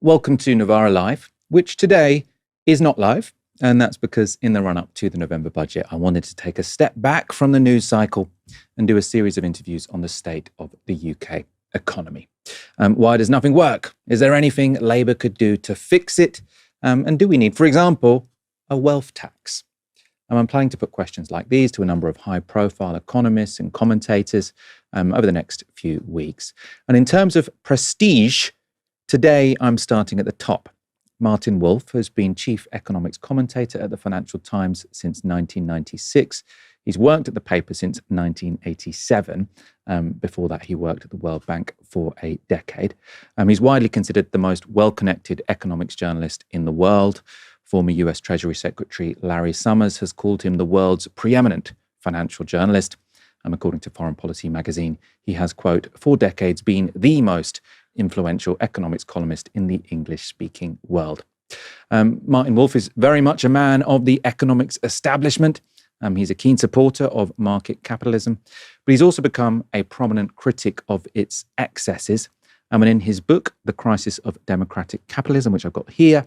Welcome to Novara Live, which today is not live. And that's because in the run-up to the November budget, I wanted to take a step back from the news cycle and do a series of interviews on the state of the UK economy. Why does nothing work? Is there anything Labour could do to fix it? And do we need, for example, a wealth tax? I'm planning to put questions like these to a number of high-profile economists and commentators over the next few weeks. And in terms of prestige, today I'm starting at the top. Martin Wolf has been chief economics commentator at the Financial Times since 1996. He's worked at the paper since 1987. Before that, he worked at the World Bank for a decade. He's widely considered the most well-connected economics journalist in the world. Former US Treasury Secretary Larry Summers has called him the world's preeminent financial journalist. According to Foreign Policy magazine, he has, quote, for decades been the most influential economics columnist in the English-speaking world. Martin Wolf is very much a man of the economics establishment. He's a keen supporter of market capitalism, but he's also become a prominent critic of its excesses. And in his book, The Crisis of Democratic Capitalism, which I've got here,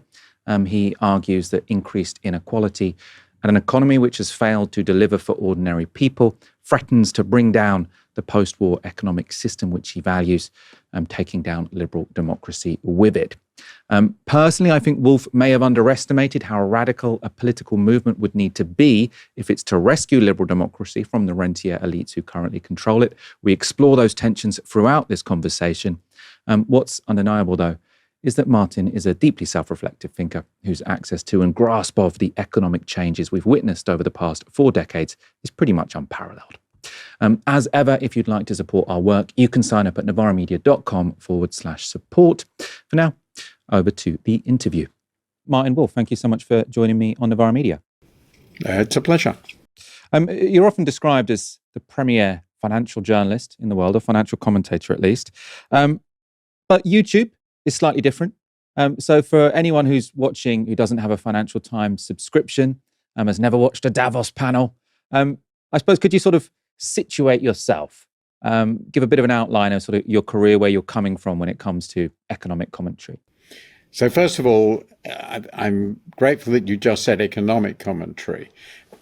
he argues that increased inequality and an economy which has failed to deliver for ordinary people threatens to bring down the post-war economic system which he values, taking down liberal democracy with it. Personally, I think Wolf may have underestimated how radical a political movement would need to be if it's to rescue liberal democracy from the rentier elites who currently control it. We explore those tensions throughout this conversation. What's undeniable, though, is that Martin is a deeply self-reflective thinker whose access to and grasp of the economic changes we've witnessed over the past 4 decades is pretty much unparalleled. As ever, if you'd like to support our work, you can sign up at novaramedia.com/support. For now, over to the interview. Martin Wolf, thank you so much for joining me on Novara Media. It's a pleasure. You're often described as the premier financial journalist in the world, or financial commentator at least. But YouTube is slightly different. So for anyone who's watching who doesn't have a Financial Times subscription, has never watched a Davos panel, I suppose, could you sort of situate yourself, give a bit of an outline of sort of your career, where you're coming from when it comes to economic commentary? So first of all, I'm grateful that you just said economic commentary.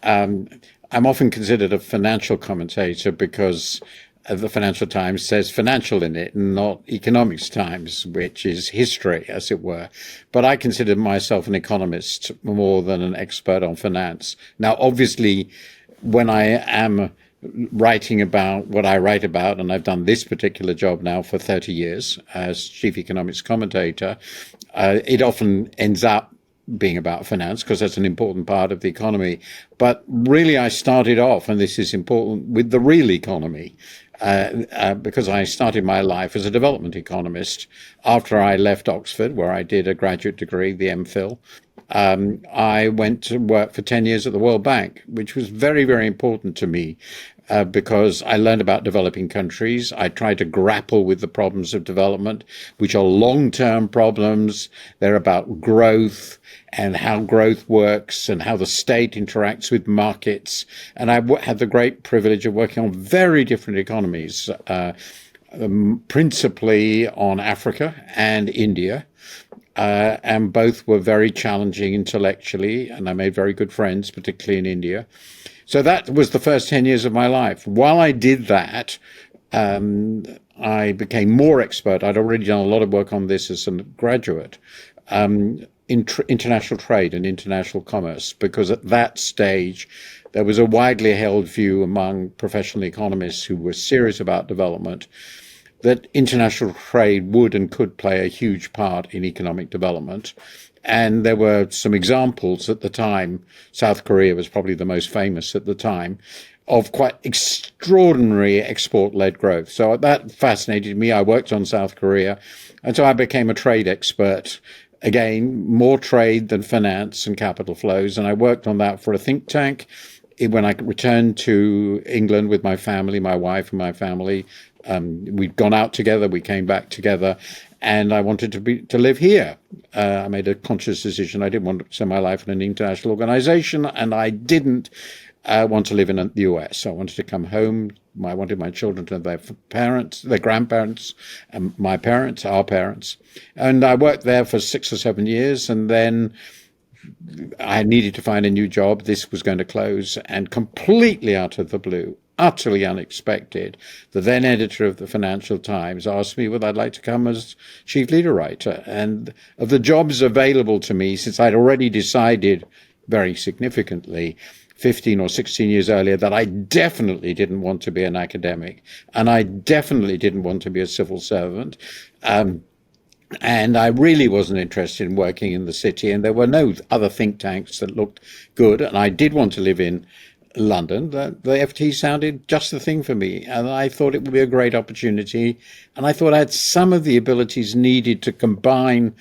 I'm often considered a financial commentator because the Financial Times says financial in it, and not Economics Times, which is history, as it were. But I consider myself an economist more than an expert on finance. Now, obviously, when I am writing about what I write about, and I've done this particular job now for 30 years as chief economics commentator, it often ends up being about finance because that's an important part of the economy. But really, I started off, and this is important, with the real economy. Because I started my life as a development economist. After I left Oxford, where I did a graduate degree, the MPhil, I went to work for 10 years at the World Bank, which was very, very important to me because I learned about developing countries. I tried to grapple with the problems of development, which are long-term problems. They're about growth and how growth works and how the state interacts with markets. And I had the great privilege of working on very different economies, principally on Africa and India. And both were very challenging intellectually, and I made very good friends, particularly in India. So that was the first 10 years of my life. While I did that, I became more expert. I'd already done a lot of work on this as a graduate, in international trade and international commerce, because at that stage, there was a widely held view among professional economists who were serious about development that international trade would and could play a huge part in economic development. And there were some examples at the time. South Korea was probably the most famous at the time, of quite extraordinary export-led growth. So that fascinated me. I worked on South Korea. And so I became a trade expert. Again, more trade than finance and capital flows. And I worked on that for a think tank. When I returned to England with my family, my wife and my family, we'd gone out together, we came back together, and I wanted to live here. I made a conscious decision. I didn't want to spend my life in an international organization, and I didn't want to live in the US. I wanted to come home. I wanted my children to know their parents, their grandparents, and my parents, our parents. And I worked there for 6 or 7 years, and then I needed to find a new job. This was going to close, and completely out of the blue, utterly unexpected, the then editor of the Financial Times asked me whether I'd like to come as chief leader writer. And of the jobs available to me, since I'd already decided very significantly 15 or 16 years earlier that I definitely didn't want to be an academic, and I definitely didn't want to be a civil servant. And I really wasn't interested in working in the city, and there were no other think tanks that looked good. And I did want to live in London. The FT sounded just the thing for me, and I thought it would be a great opportunity. And I thought I had some of the abilities needed to combine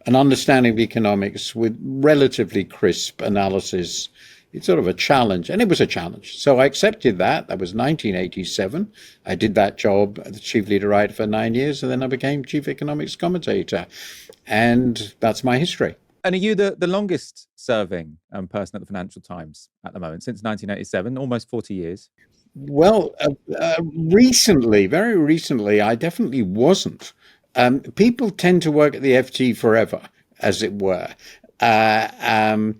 an understanding of economics with relatively crisp analysis. It's sort of a challenge, and it was a challenge. So I accepted that. That was 1987. I did that job as chief leader writer for 9 years, and then I became chief economics commentator. And that's my history. And are you the longest serving person at the Financial Times at the moment, since 1987, almost 40 years? Well, recently, very recently, I definitely wasn't. People tend to work at the FT forever, as it were. And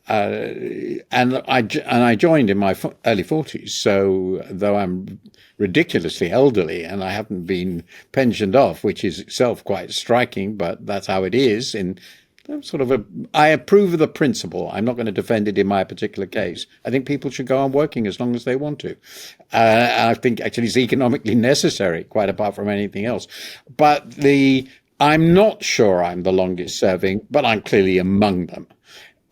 I joined in my early 40s. So though I'm ridiculously elderly and I haven't been pensioned off, which is itself quite striking, but that's how it is. In sort of I approve of the principle. I'm not going to defend it in my particular case. I think people should go on working as long as they want to. I think actually it's economically necessary, quite apart from anything else. But I'm not sure I'm the longest serving, but I'm clearly among them.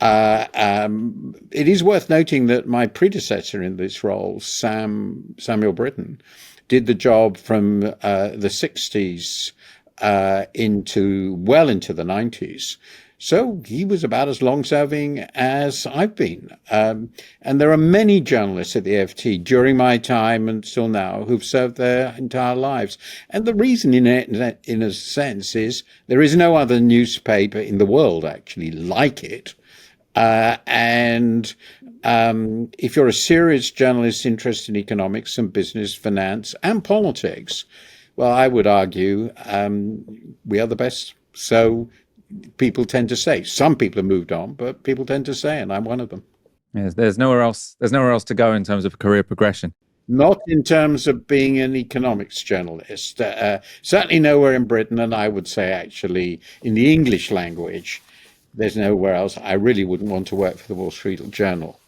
It is worth noting that my predecessor in this role, Samuel Britton, did the job from the 60s into the 90s. So he was about as long-serving as I've been. And there are many journalists at the FT during my time and still now who've served their entire lives. And the reason in a sense is there is no other newspaper in the world actually like it. And if you're a serious journalist interested in economics and business, finance and politics, well, I would argue we are the best. So people tend to say. Some people have moved on, but people tend to say, and I'm one of them. Yes, there's nowhere else to go in terms of career progression. Not in terms of being an economics journalist. Certainly nowhere in Britain, and I would say actually in the English language, there's nowhere else. I really wouldn't want to work for the Wall Street Journal.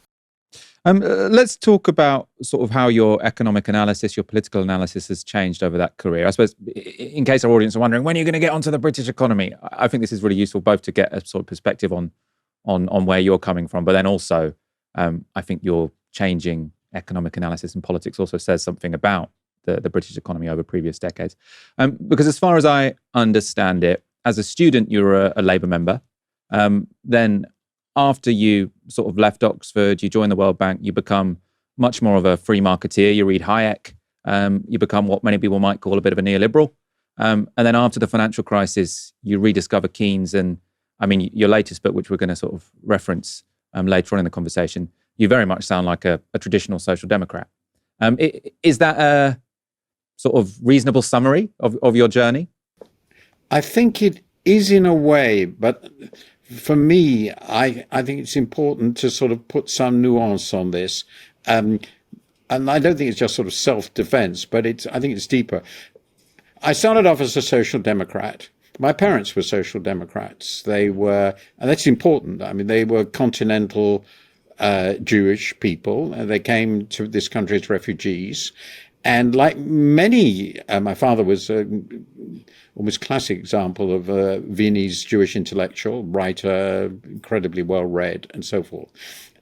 Let's talk about sort of how your economic analysis, your political analysis has changed over that career. I suppose, in case our audience are wondering, when are you going to get onto the British economy? I think this is really useful both to get a sort of perspective on where you're coming from, but then also I think your changing economic analysis and politics also says something about the British economy over previous decades. Because as far as I understand it, as a student, you were a Labour member. Then after you sort of left Oxford, you joined the World Bank, you become much more of a free marketeer. You read Hayek, you become what many people might call a bit of a neoliberal. And then after the financial crisis, you rediscover Keynes. And I mean, your latest book, which we're going to sort of reference later on in the conversation, you very much sound like a traditional social democrat. Is that a sort of reasonable summary of your journey? I think it is in a way, but for me, I think it's important to sort of put some nuance on this. And I don't think it's just sort of self-defense, but I think it's deeper. I started off as a social democrat. My parents were social democrats. They were, and that's important. I mean, they were continental Jewish people. They came to this country as refugees. And like many, my father was almost classic example of a Viennese Jewish intellectual, writer, incredibly well-read, and so forth.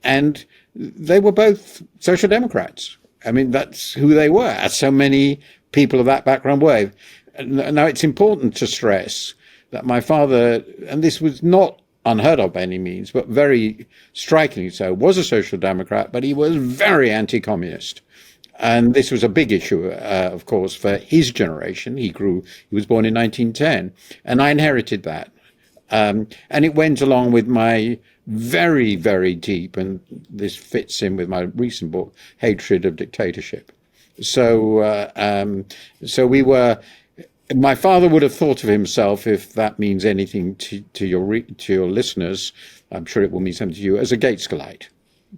And they were both social democrats. I mean, that's who they were, as so many people of that background were. Now, it's important to stress that my father, and this was not unheard of by any means, but very strikingly so, was a social democrat, but he was very anti-communist. And this was a big issue, of course, for his generation. He was born in 1910, and I inherited that. And it went along with my very, very deep, and this fits in with my recent book, hatred of dictatorship. So we were. My father would have thought of himself, if that means anything to your listeners, I'm sure it will mean something to you, as a Gateskielite.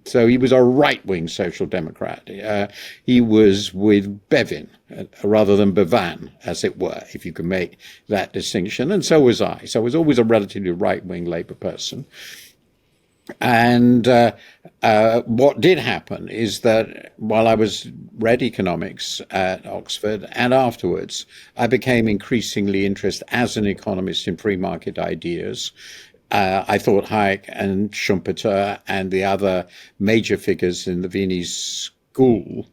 So he was a right-wing social democrat. He was with Bevin rather than Bevan, as it were, if you can make that distinction. And so was I. So I was always a relatively right-wing Labour person. And what did happen is that while I read economics at Oxford and afterwards, I became increasingly interested as an economist in free market ideas. I thought Hayek and Schumpeter and the other major figures in the Viennese school,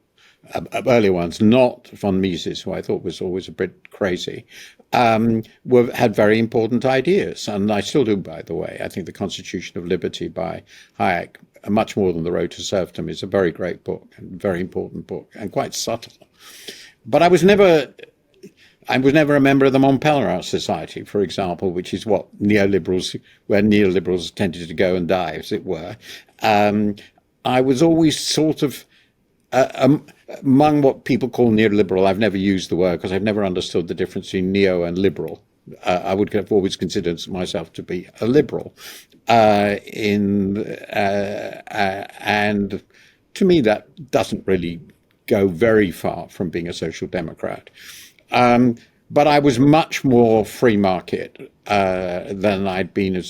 early ones, not von Mises, who I thought was always a bit crazy, had very important ideas. And I still do, by the way. I think The Constitution of Liberty by Hayek, much more than The Road to Serfdom, is a very great book, and very important book, and quite subtle. But I was never a member of the Mont Pelerin Society, for example, which is where neoliberals tended to go and die, as it were. I was always sort of among what people call neoliberal. I've never used the word because I've never understood the difference between neo and liberal. I would have always considered myself to be a liberal. And to me, that doesn't really go very far from being a social democrat. But I was much more free market than I'd been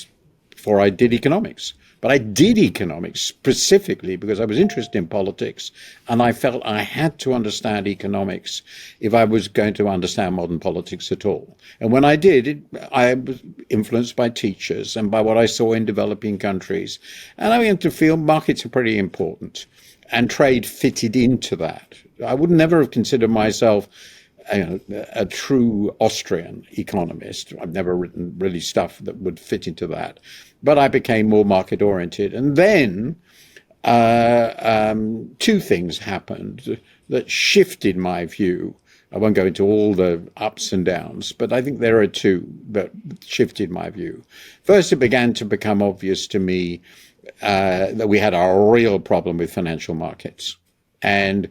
before I did economics. But I did economics specifically because I was interested in politics, and I felt I had to understand economics if I was going to understand modern politics at all. And when I did, I was influenced by teachers and by what I saw in developing countries. And I began to feel markets are pretty important, and trade fitted into that. I would never have considered myself a true Austrian economist. I've never written really stuff that would fit into that. But I became more market oriented. And then two things happened that shifted my view. I won't go into all the ups and downs, but I think there are two that shifted my view. First, it began to become obvious to me that we had a real problem with financial markets. And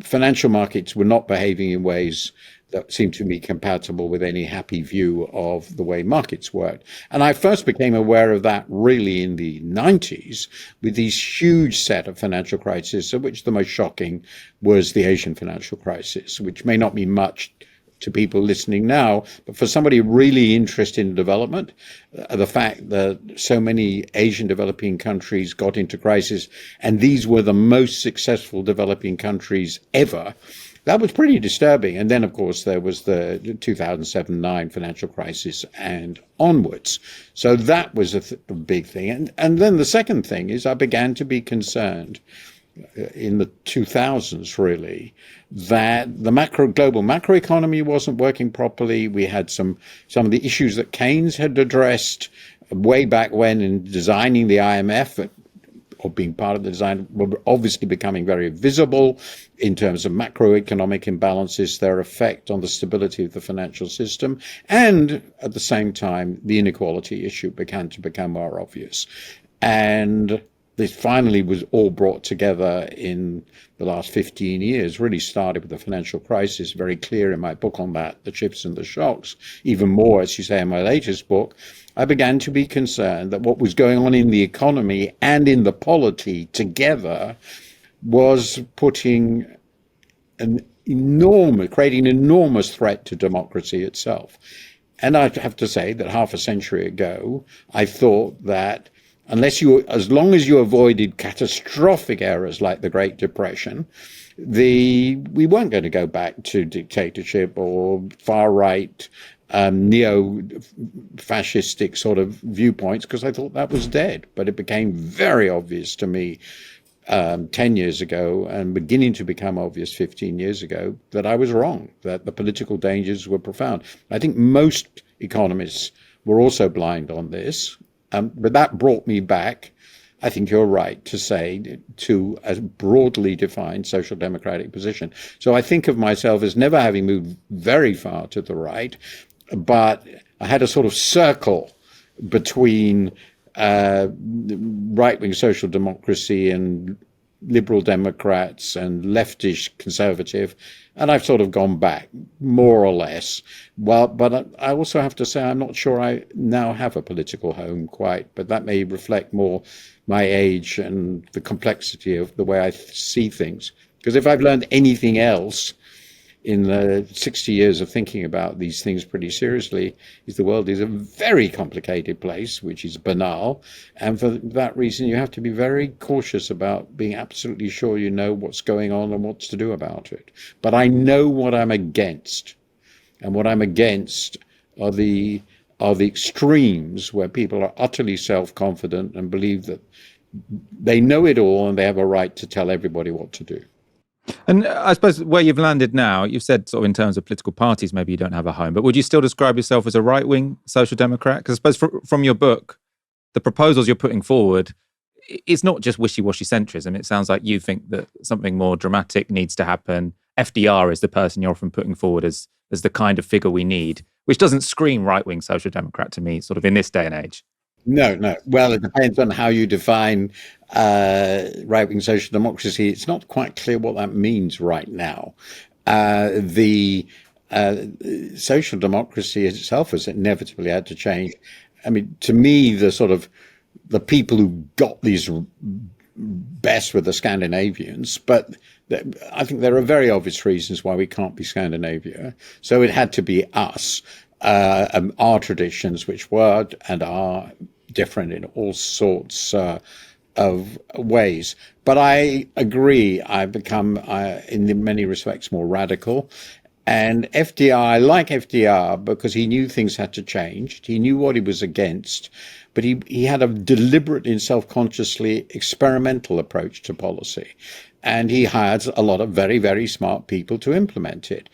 financial markets were not behaving in ways that seemed to me compatible with any happy view of the way markets worked. And I first became aware of that really in the 90s with these huge set of financial crises, of which the most shocking was the Asian financial crisis, which may not mean much to people listening now, but for somebody really interested in development, the fact that so many Asian developing countries got into crisis, and these were the most successful developing countries ever, that was pretty disturbing. And then, of course, there was the 2007-9 financial crisis and onwards. So that was a big thing. And then the second thing is I began to be concerned in the 2000s, really, that the global macroeconomy wasn't working properly. We had some of the issues that Keynes had addressed way back when in designing the IMF, or being part of the design, were obviously becoming very visible in terms of macroeconomic imbalances, their effect on the stability of the financial system, and at the same time, the inequality issue began to become more obvious. And this finally was all brought together in the last 15 years, really started with the financial crisis, very clear in my book on that, The Shifts and the Shocks. Even more, as you say in my latest book, I began to be concerned that what was going on in the economy and in the polity together was creating an enormous threat to democracy itself. And I have to say that half a century ago, I thought that as long as you avoided catastrophic errors like the Great Depression, we weren't going to go back to dictatorship or far-right neo-fascistic sort of viewpoints, because I thought that was dead. But it became very obvious to me 10 years ago, and beginning to become obvious 15 years ago, that I was wrong, that the political dangers were profound. I think most economists were also blind on this. But that brought me back, I think you're right to say, to a broadly defined social democratic position. So I think of myself as never having moved very far to the right, but I had a sort of circle between right-wing social democracy and liberal Democrats and leftish conservative, and I've sort of gone back more or less. Well, but I also have to say I'm not sure I now have a political home quite, but that may reflect more my age and the complexity of the way I see things. Because if I've learned anything else in the 60 years of thinking about these things pretty seriously, is the world is a very complicated place, which is banal. And for that reason, you have to be very cautious about being absolutely sure you know what's going on and what's to do about it. But I know what I'm against. And what I'm against are the extremes where people are utterly self-confident and believe that they know it all and they have a right to tell everybody what to do. And I suppose where you've landed now, you've said sort of in terms of political parties, maybe you don't have a home, but would you still describe yourself as a right-wing social democrat? Because I suppose from your book, the proposals you're putting forward, it's not just wishy-washy centrism. It sounds like you think that something more dramatic needs to happen. FDR is the person you're often putting forward as the kind of figure we need, which doesn't scream right-wing social democrat to me, sort of in this day and age. No. Well, it depends on how you define right-wing social democracy. It's not quite clear what that means right now. The social democracy itself has inevitably had to change. I mean, to me, the people who got these best were the Scandinavians, but I think there are very obvious reasons why we can't be Scandinavia. So it had to be us, our traditions, which were and are different in all sorts of ways. But I agree, I've become, in many respects, more radical. And FDR, I like FDR because he knew things had to change. He knew what he was against, but he had a deliberate and self-consciously experimental approach to policy. And he hired a lot of very, very smart people to implement it.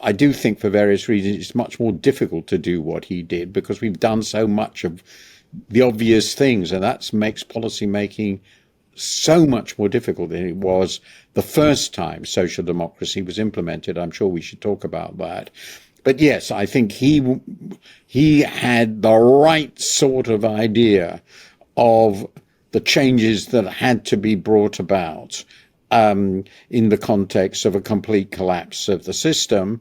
I do think for various reasons it's much more difficult to do what he did because we've done so much of the obvious things, and that makes policy making so much more difficult than it was the first time social democracy was implemented. I'm sure we should talk about that. But yes, I think he had the right sort of idea of the changes that had to be brought about in the context of a complete collapse of the system.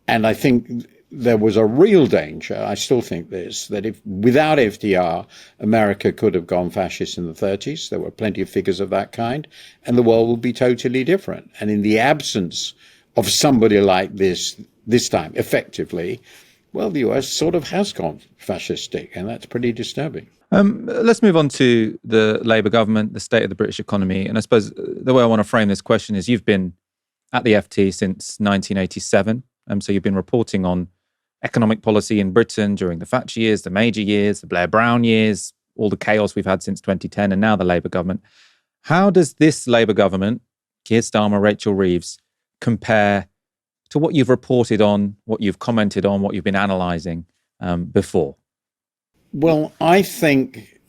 And I think there was a real danger, I still think this, that if without FDR, America could have gone fascist in the 30s. There were plenty of figures of that kind, and the world would be totally different. And in the absence of somebody like this time, effectively, well, the US sort of has gone fascistic, and that's pretty disturbing. Let's move on to the Labour government, the state of the British economy. And I suppose the way I want to frame this question is you've been at the FT since 1987. So you've been reporting on economic policy in Britain during the Thatcher years, the Major years, the Blair-Brown years, all the chaos we've had since 2010, and now the Labour government. How does this Labour government, Keir Starmer, Rachel Reeves, compare to what you've reported on, what you've commented on, what you've been analysing before? Well, I think,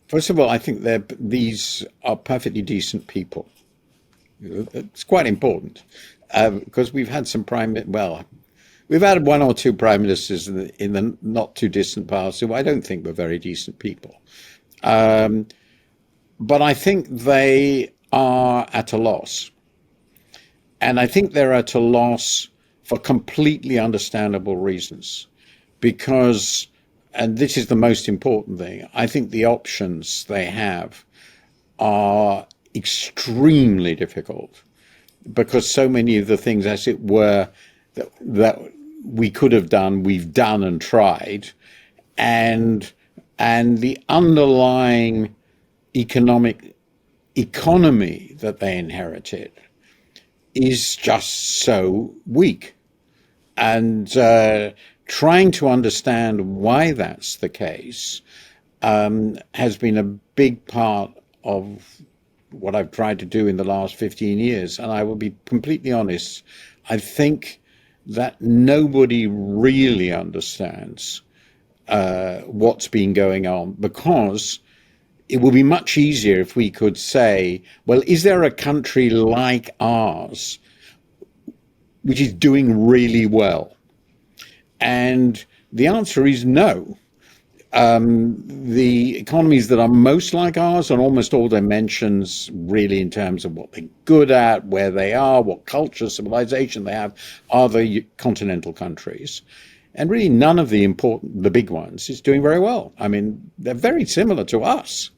first of all, I think these are perfectly decent people. It's quite important because we've had we've had one or two prime ministers in the not too distant past who I don't think were very decent people. But I think they are at a loss. And I think they're at a loss for completely understandable reasons. Because, and this is the most important thing, I think the options they have are extremely difficult. Because so many of the things, as it were, that we could have done, we've done and tried, and the underlying economy that they inherited is just so weak. And trying to understand why that's the case has been a big part of what I've tried to do in the last 15 years. And I will be completely honest, I think that nobody really understands what's been going on, because it would be much easier if we could say, well, is there a country like ours which is doing really well? And the answer is no. The economies that are most like ours on almost all dimensions, really in terms of what they're good at, where they are, what culture, civilization they have, are the continental countries. And really none of the big ones is doing very well. I mean, they're very similar to us.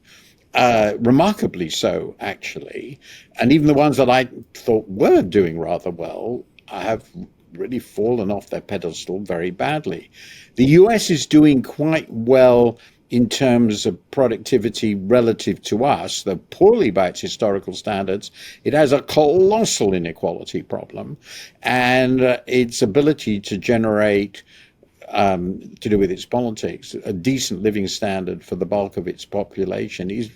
Remarkably so, actually. And even the ones that I thought were doing rather well have really fallen off their pedestal very badly. The US is doing quite well in terms of productivity relative to us, though poorly by its historical standards. It has a colossal inequality problem, and its ability to generate to do with its politics, a decent living standard for the bulk of its population is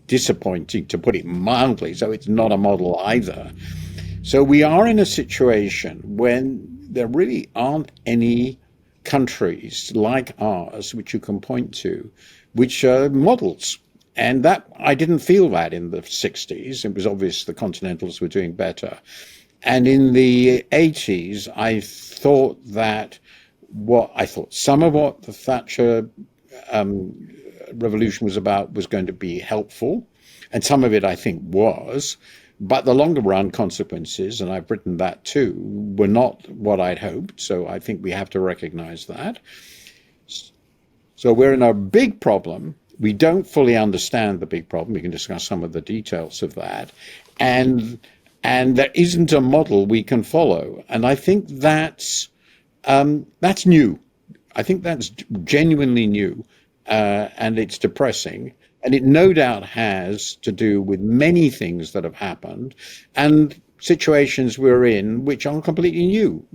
disappointing, to put it mildly. So it's not a model either. So we are in a situation when there really aren't any countries like ours which you can point to, which are models. And that I didn't feel that in the 60s. It was obvious the Continentals were doing better. And in the 80s, I thought that some of what the Thatcher revolution was about was going to be helpful, and some of it I think was, but the longer run consequences, and I've written that too, were not what I'd hoped. So I think we have to recognize that. So we're in a big problem. We don't fully understand the big problem. We can discuss some of the details of that, and there isn't a model we can follow. And I think that's new. I think that's genuinely new, and it's depressing. And it no doubt has to do with many things that have happened and situations we're in which are completely new.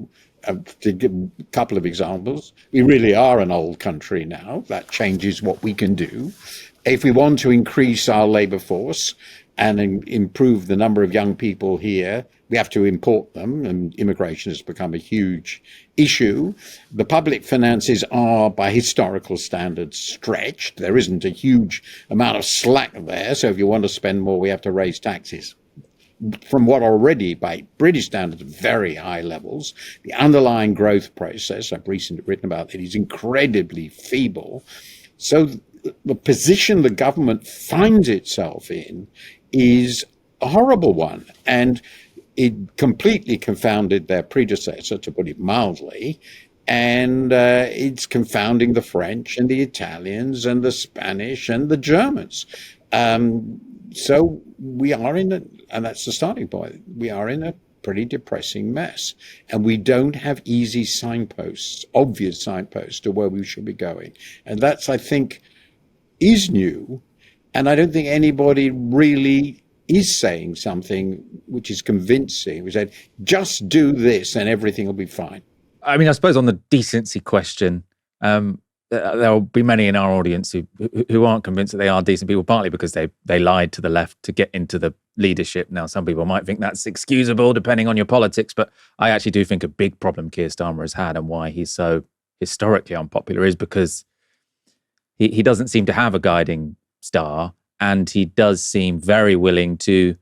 To give a couple of examples, we really are an old country now. That changes what we can do. If we want to increase our labor force and improve the number of young people here, we have to import them, and immigration has become a huge issue. The public finances are, by historical standards, stretched. There isn't a huge amount of slack there, so if you want to spend more, we have to raise taxes from what are already, by British standards, very high levels. The underlying growth process, I've recently written about it, is incredibly feeble. So the position the government finds itself in is a horrible one, and it completely confounded their predecessor, to put it mildly, and it's confounding the French and the Italians and the Spanish and the Germans. So we are and that's the starting point, we are in a pretty depressing mess, and we don't have easy signposts, obvious signposts to where we should be going. And that's, I think, is new, and I don't think anybody really is saying something which is convincing. We said, just do this and everything will be fine. I mean, I suppose on the decency question, there'll be many in our audience who aren't convinced that they are decent people, partly because they lied to the left to get into the leadership. Now, some people might think that's excusable depending on your politics, but I actually do think a big problem Keir Starmer has had, and why he's so historically unpopular, is because he doesn't seem to have a guiding star, and he does seem very willing to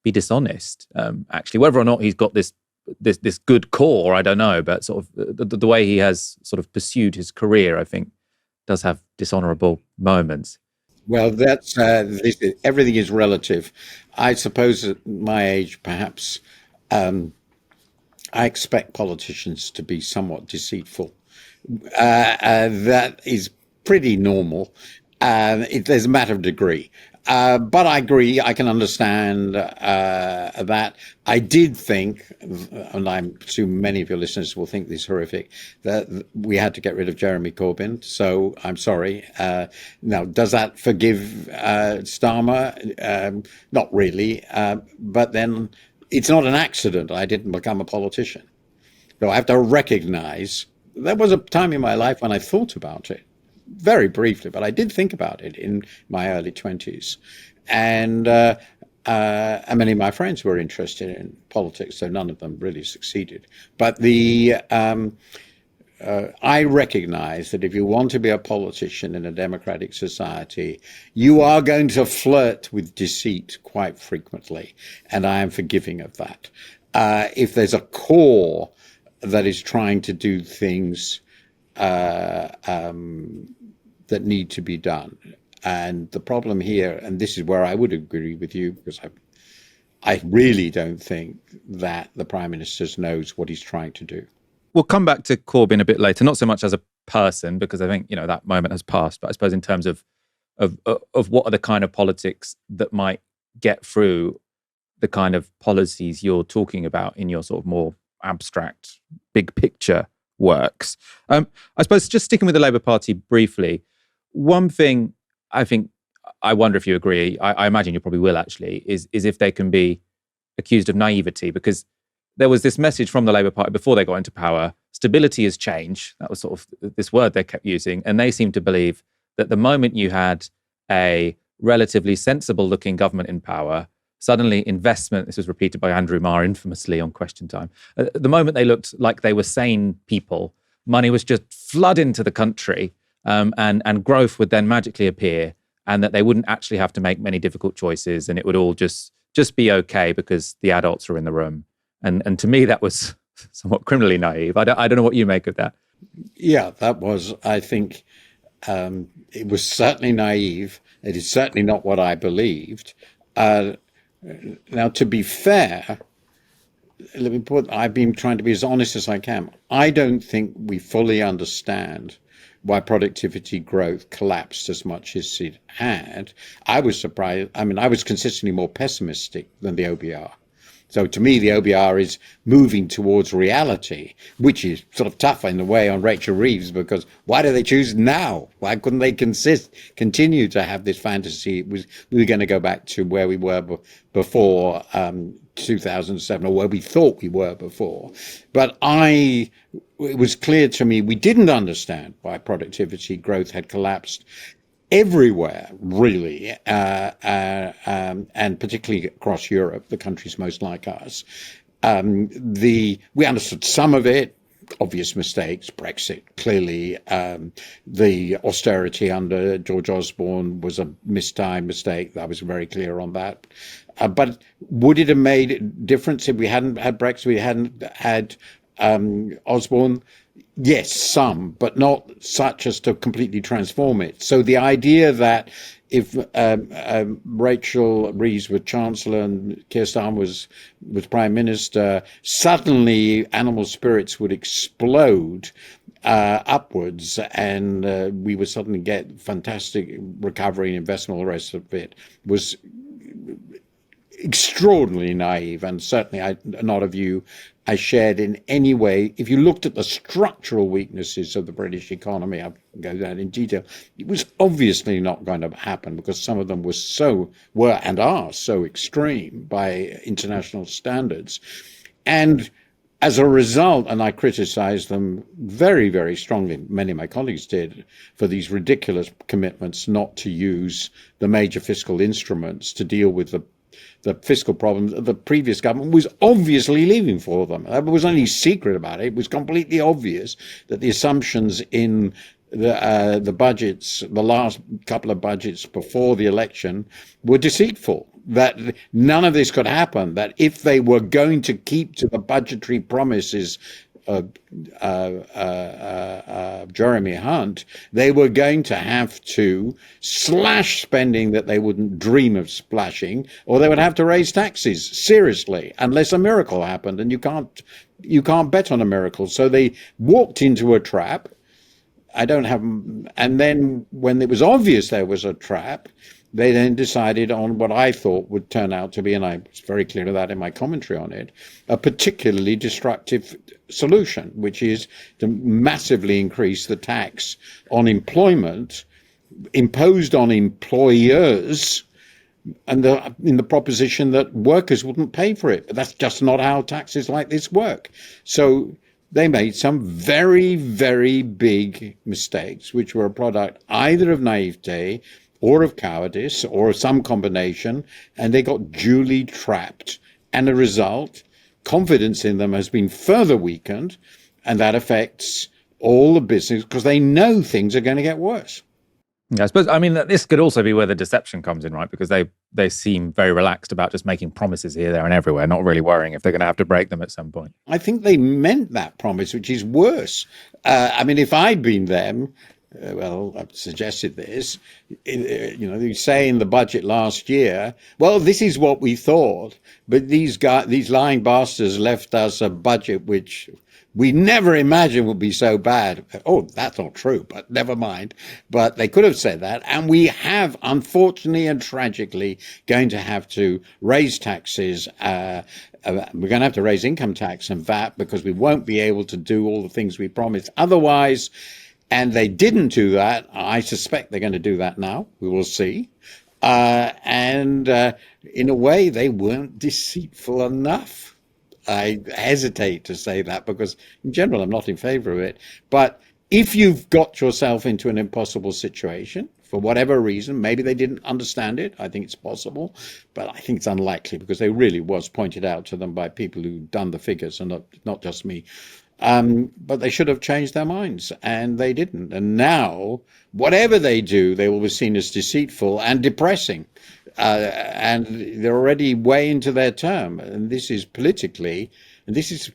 be dishonest. Actually, whether or not he's got this good core, I don't know, but sort of the way he has sort of pursued his career, I think, does have dishonorable moments. Well, that's everything is relative. I suppose at my age, perhaps, I expect politicians to be somewhat deceitful. That is pretty normal. There's a matter of degree. But I agree, I can understand that. I did think, and I assume many of your listeners will think this horrific, that we had to get rid of Jeremy Corbyn. So I'm sorry. Now, does that forgive Starmer? Not really. But then it's not an accident I didn't become a politician. So I have to recognize there was a time in my life when I thought about it. Very briefly, but I did think about it in my early 20s. And many of my friends were interested in politics, so none of them really succeeded. But I recognize that if you want to be a politician in a democratic society, you are going to flirt with deceit quite frequently, and I am forgiving of that. If there's a core that is trying to do things that need to be done. And the problem here, and this is where I would agree with you, because I really don't think that the Prime Minister knows what he's trying to do. We'll come back to Corbyn a bit later, not so much as a person, because I think, that moment has passed, but I suppose in terms of what are the kind of politics that might get through the kind of policies you're talking about in your sort of more abstract, big picture works. I suppose just sticking with the Labour Party briefly, one thing I wonder if you agree, I imagine you probably will actually, is if they can be accused of naivety, because there was this message from the Labour Party before they got into power, stability is change. That was sort of this word they kept using. And they seemed to believe that the moment you had a relatively sensible looking government in power, suddenly investment, this was repeated by Andrew Marr infamously on Question Time, the moment they looked like they were sane people, money was just flood into the country, and growth would then magically appear, and that they wouldn't actually have to make many difficult choices, and it would all just be okay because the adults are in the room. And to me, that was somewhat criminally naive. I don't know what you make of that. Yeah, that was, I think, it was certainly naive. It is certainly not what I believed. Now, to be fair, I've been trying to be as honest as I can. I don't think we fully understand why productivity growth collapsed as much as it had. I was surprised. I mean, I was consistently more pessimistic than the OBR. So to me, the OBR is moving towards reality, which is sort of tough in a way on Rachel Reeves, because why do they choose now? Why couldn't they continue to have this fantasy? We were going to go back to where we were before 2007, or where we thought we were before. But it was clear to me we didn't understand why productivity growth had collapsed everywhere, really, and particularly across Europe, the countries most like us. We understood some of it, obvious mistakes, Brexit, clearly. The austerity under George Osborne was a mistimed mistake. I was very clear on that. But would it have made a difference if we hadn't had Brexit, we hadn't had Osborne? Yes, some, but not such as to completely transform it. So the idea that if Rachel Reeves was Chancellor and Keir Starmer was Prime Minister, suddenly animal spirits would explode upwards, and we would suddenly get fantastic recovery and investment, all the rest of it, was extraordinarily naive, and certainly not a view I shared in any way. If you looked at the structural weaknesses of the British economy, I'll go down in detail, it was obviously not going to happen because some of them were and are so extreme by international standards. And as a result, and I criticized them very, very strongly, many of my colleagues did, for these ridiculous commitments not to use the major fiscal instruments to deal with the fiscal problems the previous government was obviously leaving for them. There was no secret about it. It was completely obvious that the assumptions in the budgets, the last couple of budgets before the election, were deceitful, that none of this could happen, that if they were going to keep to the budgetary promises of Jeremy Hunt, they were going to have to slash spending that they wouldn't dream of slashing, or they would have to raise taxes seriously, unless a miracle happened, and you can't bet on a miracle. So they walked into a trap. And then when it was obvious there was a trap, they then decided on what I thought would turn out to be, and I was very clear of that in my commentary on it, a particularly destructive solution, which is to massively increase the tax on employment imposed on employers, and in the proposition that workers wouldn't pay for it. But that's just not how taxes like this work. So they made some very, very big mistakes, which were a product either of naivete or of cowardice or some combination, and they got duly trapped. And the result, confidence in them has been further weakened, and that affects all the business because they know things are going to get worse. Yeah, I suppose, this could also be where the deception comes in, right? Because they seem very relaxed about just making promises here, there, and everywhere, not really worrying if they're going to have to break them at some point. I think they meant that promise, which is worse. If I'd been them, well, I've suggested this. You say in the budget last year, well, this is what we thought, but these lying bastards left us a budget which we never imagined would be so bad. Oh, that's not true, but never mind. But they could have said that. And we have, unfortunately and tragically, going to have to raise taxes. We're going to have to raise income tax and VAT because we won't be able to do all the things we promised otherwise. And they didn't do that. I suspect they're going to do that now. We will see. And in a way, they weren't deceitful enough. I hesitate to say that because in general, I'm not in favor of it. But if you've got yourself into an impossible situation, for whatever reason, maybe they didn't understand it. I think it's possible, but I think it's unlikely because they really was pointed out to them by people who've done the figures and not just me. But they should have changed their minds and they didn't. And now, whatever they do, they will be seen as deceitful and depressing. And they're already way into their term. And this is politically, and this is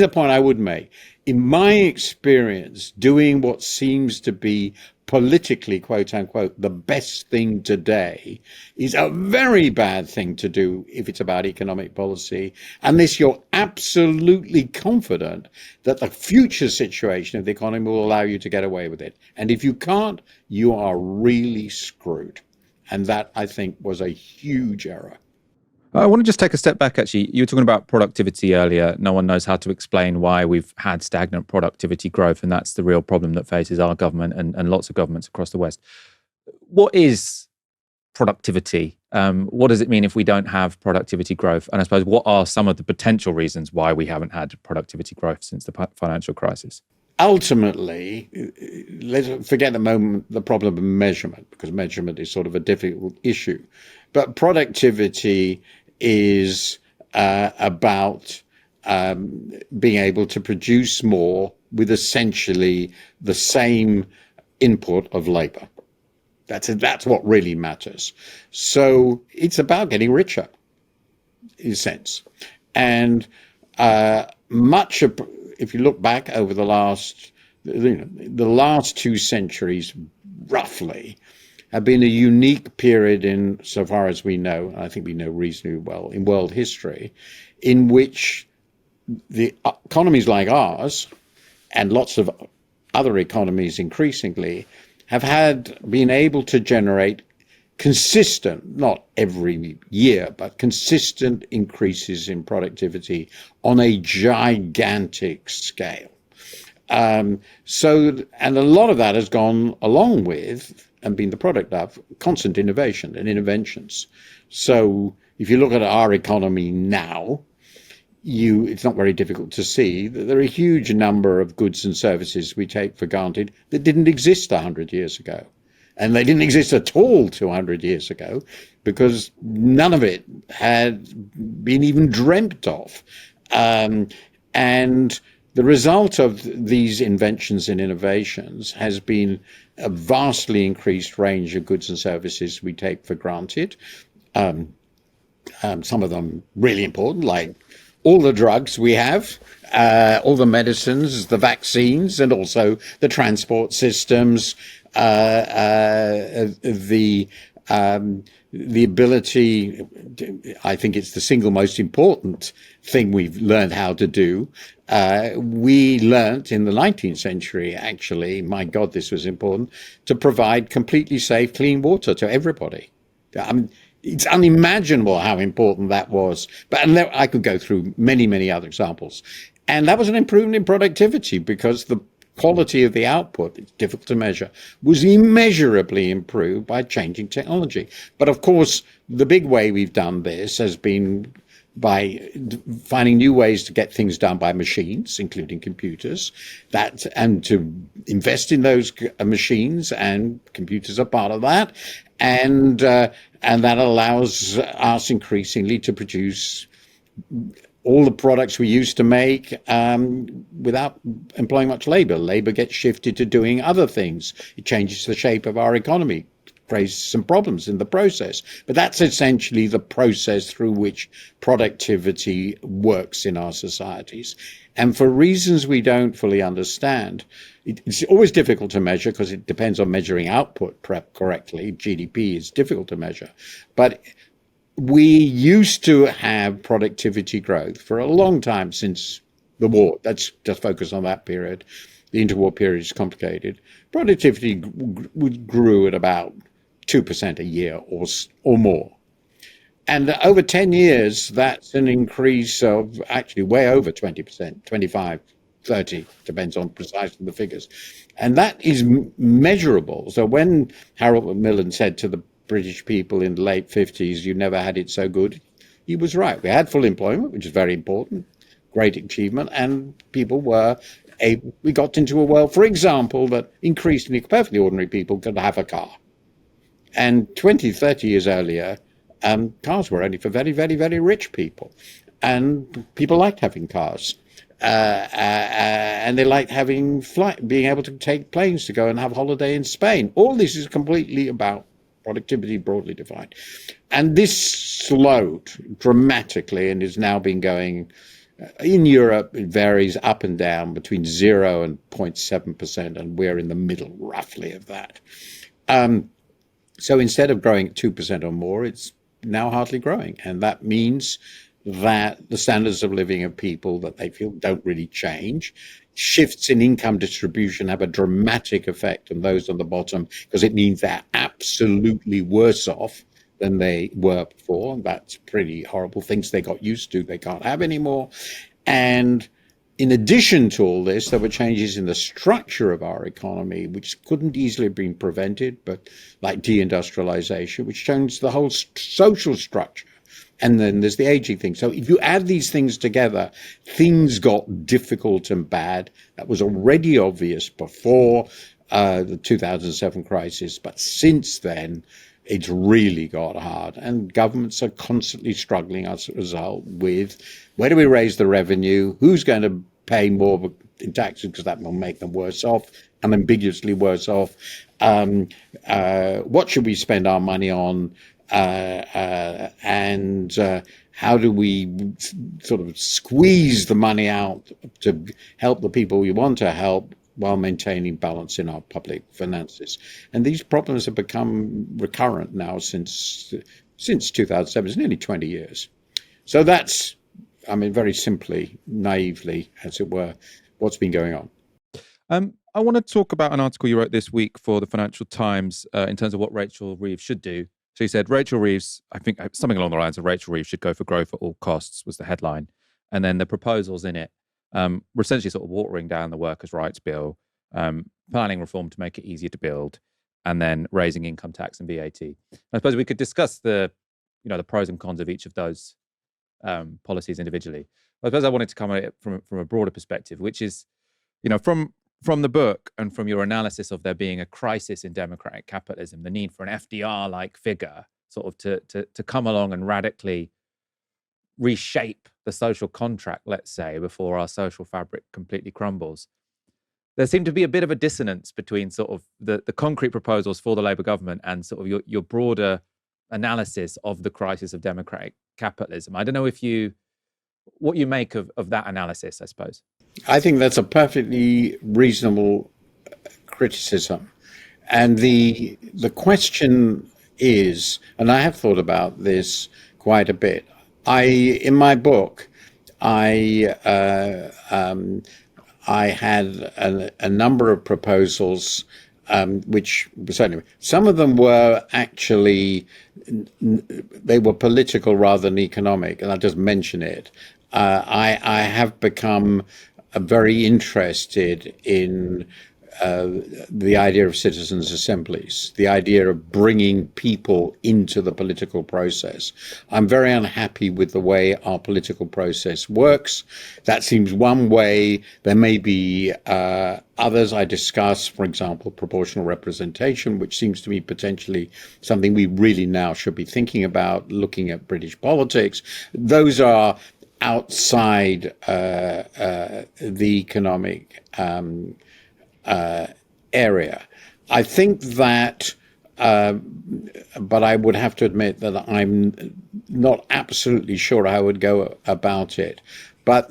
a point I would make. In my experience, doing what seems to be politically, quote unquote, the best thing today is a very bad thing to do if it's about economic policy, unless you're absolutely confident that the future situation of the economy will allow you to get away with it. And if you can't, you are really screwed. And that, I think, was a huge error. I want to just take a step back, actually. You were talking about productivity earlier. No one knows how to explain why we've had stagnant productivity growth, and that's the real problem that faces our government and lots of governments across the West. What is productivity? What does it mean if we don't have productivity growth? And I suppose, what are some of the potential reasons why we haven't had productivity growth since the financial crisis? Ultimately, let's forget the problem of measurement, because measurement is sort of a difficult issue. But productivity is about being able to produce more with essentially the same input of labor. That's what really matters. So it's about getting richer, in a sense. And if you look back over the last 2 centuries, roughly, have been a unique period in, so far as we know, and I think we know reasonably well, in world history, in which the economies like ours and lots of other economies increasingly have been able to generate consistent, not every year, but consistent increases in productivity on a gigantic scale. And a lot of that has gone along with and been the product of constant innovation and interventions. So if you look at our economy now, it's not very difficult to see that there are a huge number of goods and services we take for granted that didn't exist 100 years ago. And they didn't exist at all 200 years ago because none of it had been even dreamt of. And the result of these inventions and innovations has been a vastly increased range of goods and services we take for granted. Some of them really important, like all the drugs we have, all the medicines, the vaccines, and also the transport systems, the ability, I think it's the single most important thing we've learned how to do. We learned in the 19th century, actually, my God, this was important, to provide completely safe, clean water to everybody. It's unimaginable how important that was. And I could go through many, many other examples. And that was an improvement in productivity because the quality of the output, it's difficult to measure, was immeasurably improved by changing technology. But of course, the big way we've done this has been by finding new ways to get things done by machines, including computers, and to invest in those machines, and computers are part of that. And that allows us increasingly to produce all the products we used to make without employing much labor. Labor gets shifted to doing other things. It changes the shape of our economy raises some problems in the process. But that's essentially the process through which productivity works in our societies. And for reasons we don't fully understand, it's always difficult to measure because it depends on measuring output correctly. GDP is difficult to measure. But we used to have productivity growth for a long time since the war. Let's just focus on that period. The interwar period is complicated. Productivity grew at about 2% a year or more. And over 10 years, that's an increase of actually way over 20%, 25, 30, depends on precisely the figures. And that is measurable. So when Harold Macmillan said to the British people in the late 50s, you never had it so good, he was right. We had full employment, which is very important, great achievement, and people we got into a world, for example, that increasingly perfectly ordinary people could have a car. And 20, 30 years earlier, cars were only for very, very, very rich people. And people liked having cars. And they liked being able to take planes to go and have holiday in Spain. All this is completely about productivity broadly defined. And this slowed dramatically and has now been going. In Europe, it varies up and down between 0 and 0.7%, and we're in the middle, roughly, of that. So instead of growing at 2% or more, it's now hardly growing. And that means that the standards of living of people that they feel don't really change. Shifts in income distribution have a dramatic effect on those on the bottom because it means they're absolutely worse off than they were before. That's pretty horrible. Things they got used to, they can't have anymore. And in addition to all this, there were changes in the structure of our economy, which couldn't easily have been prevented, but like deindustrialization, which changed the whole social structure. And then there's the aging thing. So if you add these things together, things got difficult and bad. That was already obvious before the 2007 crisis. But since then, it's really got hard. And governments are constantly struggling as a result with where do we raise the revenue? Who's going to pay more in taxes because that will make them worse off, unambiguously worse off? What should we spend our money on? And how do we sort of squeeze the money out to help the people we want to help while maintaining balance in our public finances? And these problems have become recurrent now since 2007. It's nearly 20 years. So that's, I mean, very simply, naively, as it were, what's been going on. I want to talk about an article you wrote this week for the Financial Times in terms of what Rachel Reeves should do. So you said Rachel Reeves, I think something along the lines of Rachel Reeves should go for growth at all costs was the headline. And then the proposals in it were essentially sort of watering down the workers' rights bill, planning reform to make it easier to build, and then raising income tax and VAT. I suppose we could discuss the pros and cons of each of those policies individually. I suppose I wanted to come at it from a broader perspective, which is, from the book and from your analysis of there being a crisis in democratic capitalism, the need for an FDR-like figure sort of to come along and radically reshape the social contract, let's say, before our social fabric completely crumbles. There seemed to be a bit of a dissonance between sort of the concrete proposals for the Labour government and sort of your broader analysis of the crisis of democratic capitalism. I don't know what you make of that analysis, I suppose. I think that's a perfectly reasonable criticism. And the question is, and I have thought about this quite a bit. In my book, I had a number of proposals, which certainly some of them were actually they were political rather than economic, and I'll just mention it. I have become very interested in the idea of citizens' assemblies, the idea of bringing people into the political process. I'm very unhappy with the way our political process works. That seems one way. There may be others I discuss, for example, proportional representation, which seems to me potentially something we really now should be thinking about, looking at British politics. Those are outside the economic area. I think that but I would have to admit that I'm not absolutely sure how I would go about it. But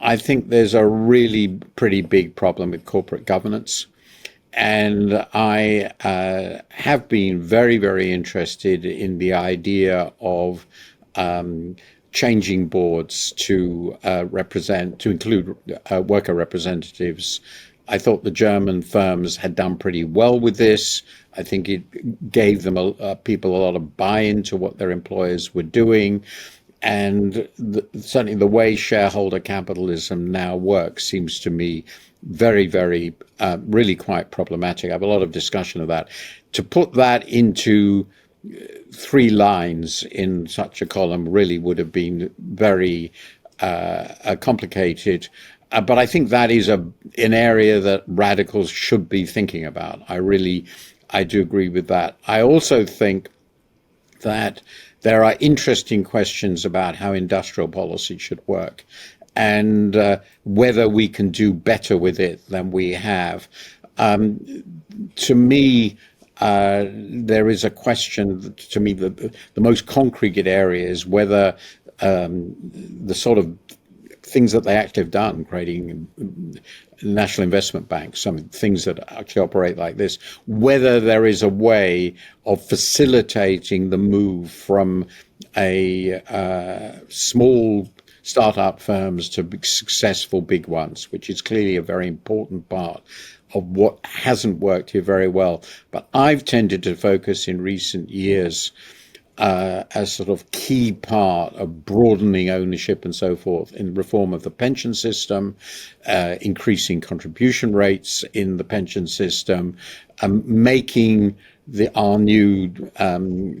I think there's a really pretty big problem with corporate governance. And I have been very, very interested in the idea of changing boards to include worker representatives. I thought the German firms had done pretty well with this. I think it gave them people a lot of buy-in to what their employers were doing. And certainly the way shareholder capitalism now works seems to me very, very, really quite problematic. I have a lot of discussion of that. To put that into 3 lines in such a column really would have been very complicated. But I think that is an area that radicals should be thinking about. I do agree with that. I also think that there are interesting questions about how industrial policy should work and whether we can do better with it than we have. To me, there is a question, to me, the most concrete area is whether the sort of things that they actually have done, creating national investment banks, some things that actually operate like this, whether there is a way of facilitating the move from a small startup firms to successful big ones, which is clearly a very important part of what hasn't worked here very well. But I've tended to focus in recent years as sort of key part of broadening ownership and so forth in reform of the pension system, increasing contribution rates in the pension system, making our new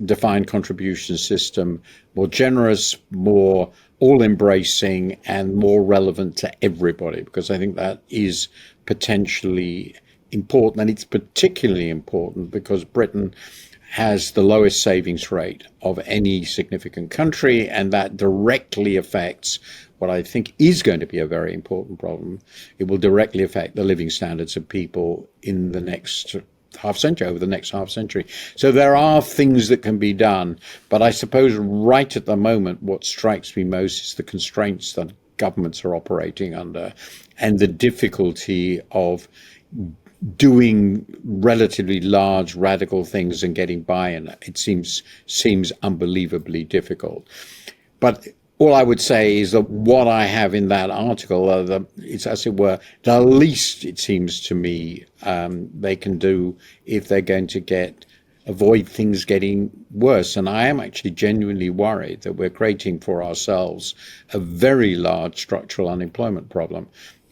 defined contribution system more generous, more all-embracing, and more relevant to everybody, because I think that is potentially important. And it's particularly important because Britain has the lowest savings rate of any significant country, and that directly affects what I think is going to be a very important problem. It will directly affect the living standards of people in the next half century, over the next half century. So there are things that can be done, but I suppose right at the moment, what strikes me most is the constraints that governments are operating under and the difficulty of doing relatively large radical things and getting buy-in. It seems unbelievably difficult. But all I would say is that what I have in that article, it's as it were, the least it seems to me they can do if they're going to avoid things getting worse. And I am actually genuinely worried that we're creating for ourselves a very large structural unemployment problem.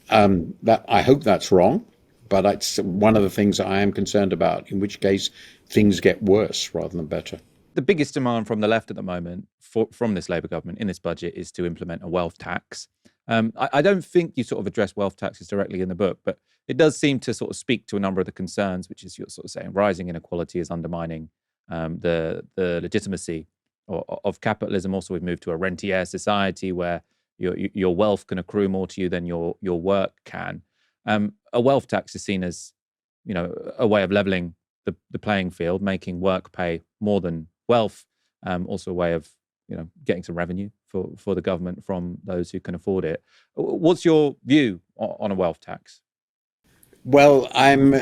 That I hope that's wrong. But it's one of the things I am concerned about, in which case things get worse rather than better. The biggest demand from the left at the moment from this Labour government in this budget is to implement a wealth tax. I don't think you sort of address wealth taxes directly in the book, but it does seem to sort of speak to a number of the concerns, which is you're sort of saying rising inequality is undermining the legitimacy of capitalism. Also, we've moved to a rentier society where your wealth can accrue more to you than your work can. A wealth tax is seen as, a way of leveling the playing field, making work pay more than wealth. Also a way of, getting some revenue for the government from those who can afford it. What's your view on a wealth tax? Well, I'm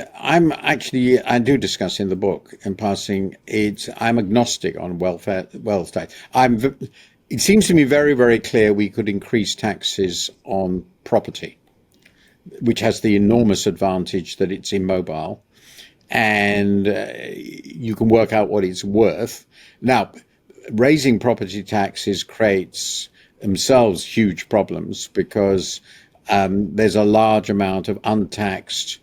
actually, I do discuss in the book in passing. I'm agnostic on wealth tax. It seems to me very, very clear we could increase taxes on property, which has the enormous advantage that it's immobile and you can work out what it's worth. Now, raising property taxes creates themselves huge problems because there's a large amount of untaxed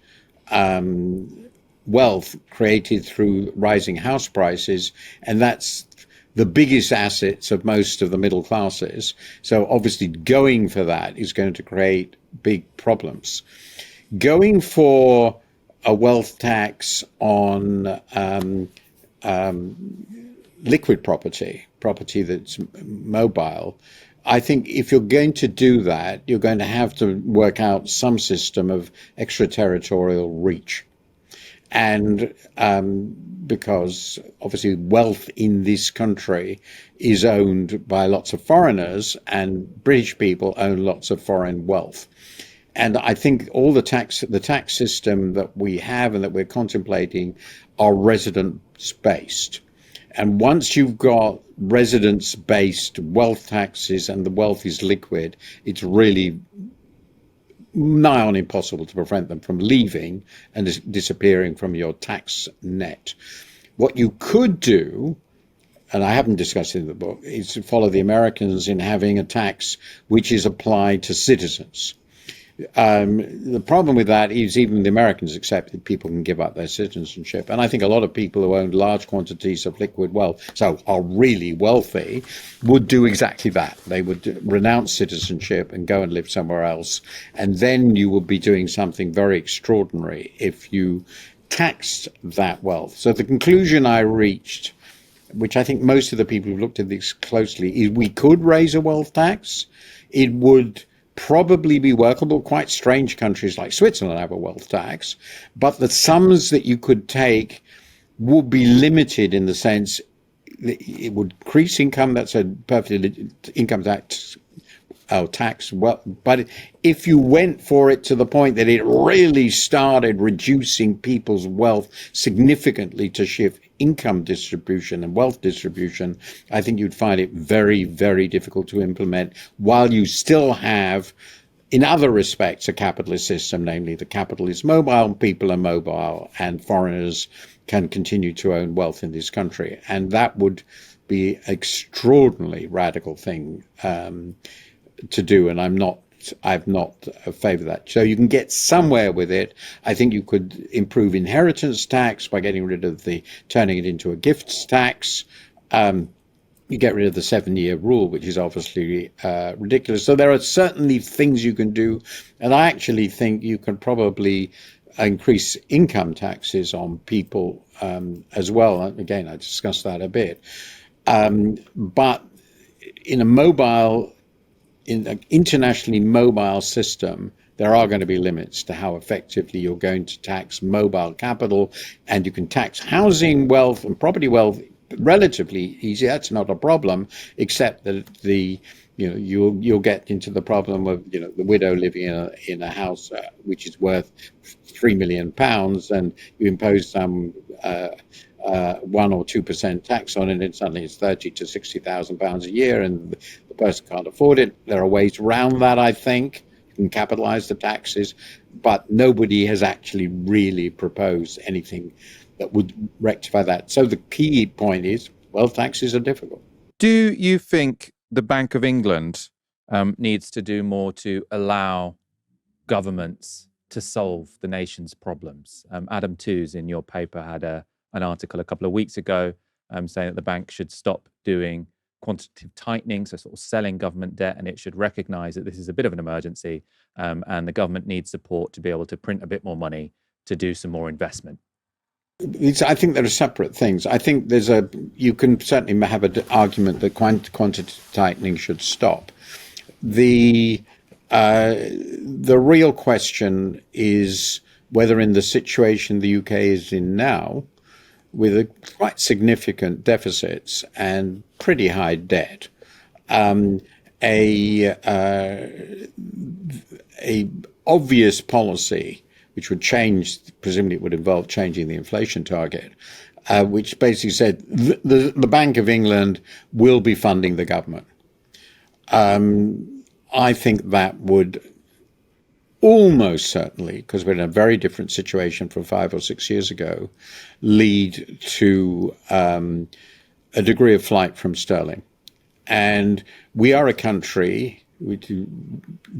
wealth created through rising house prices, and that's the biggest assets of most of the middle classes. So obviously going for that is going to create big problems. Going for a wealth tax on liquid property that's mobile, I think if you're going to do that, you're going to have to work out some system of extraterritorial reach. And because obviously wealth in this country is owned by lots of foreigners, and British people own lots of foreign wealth. And I think all the tax system that we have and that we're contemplating are residence based. And once you've got residence based wealth taxes and the wealth is liquid, it's really nigh on impossible to prevent them from leaving and disappearing from your tax net. What you could do, and I haven't discussed it in the book, is to follow the Americans in having a tax which is applied to citizens. The problem with that is even the Americans accept that people can give up their citizenship. And I think a lot of people who own large quantities of liquid wealth, so are really wealthy, would do exactly that. They would renounce citizenship and go and live somewhere else. And then you would be doing something very extraordinary if you taxed that wealth. So the conclusion I reached, which I think most of the people who've looked at this closely, is we could raise a wealth tax. It would probably be workable. Quite strange countries like Switzerland have a wealth tax, but the sums that you could take would be limited in the sense that it would increase income. That's a perfectly income tax. Well, but if you went for it to the point that it really started reducing people's wealth significantly to shift income distribution and wealth distribution, I think you'd find it very, very difficult to implement while you still have, in other respects, a capitalist system, namely the capital is mobile, people are mobile, and foreigners can continue to own wealth in this country. And that would be an extraordinarily radical thing to do, and I'm not favor that. So you can get somewhere with it. I think you could improve inheritance tax by getting rid of turning it into a gifts tax. You get rid of the 7-year rule, which is obviously ridiculous. So there are certainly things you can do, and I actually think you can probably increase income taxes on people as well. Again, I discussed that a bit, but in an internationally mobile system, there are going to be limits to how effectively you're going to tax mobile capital, and you can tax housing wealth and property wealth relatively easy. That's not a problem, except that you'll get into the problem of the widow living in a house which is worth £3 million, and you impose some 1 or 2% tax on it, and suddenly it's £30,000 to £60,000 a year, and the person can't afford it. There are ways around that, I think. You can capitalize the taxes, but nobody has actually really proposed anything that would rectify that. So the key point is, wealth taxes are difficult. Do you think the Bank of England needs to do more to allow governments to solve the nation's problems? Adam Tooze, in your paper, had an article a couple of weeks ago saying that the bank should stop doing quantitative tightening, so sort of selling government debt, and it should recognize that this is a bit of an emergency, and the government needs support to be able to print a bit more money to do some more investment. I think there are separate things. I think you can certainly have an argument that quantitative tightening should stop. The real question is whether, in the situation the UK is in now, with quite significant deficits and pretty high debt, a obvious policy which would presumably it would involve changing the inflation target, which basically said the Bank of England will be funding the government. I think that would almost certainly, because we're in a very different situation from 5 or 6 years ago, lead to a degree of flight from sterling. And we are a country,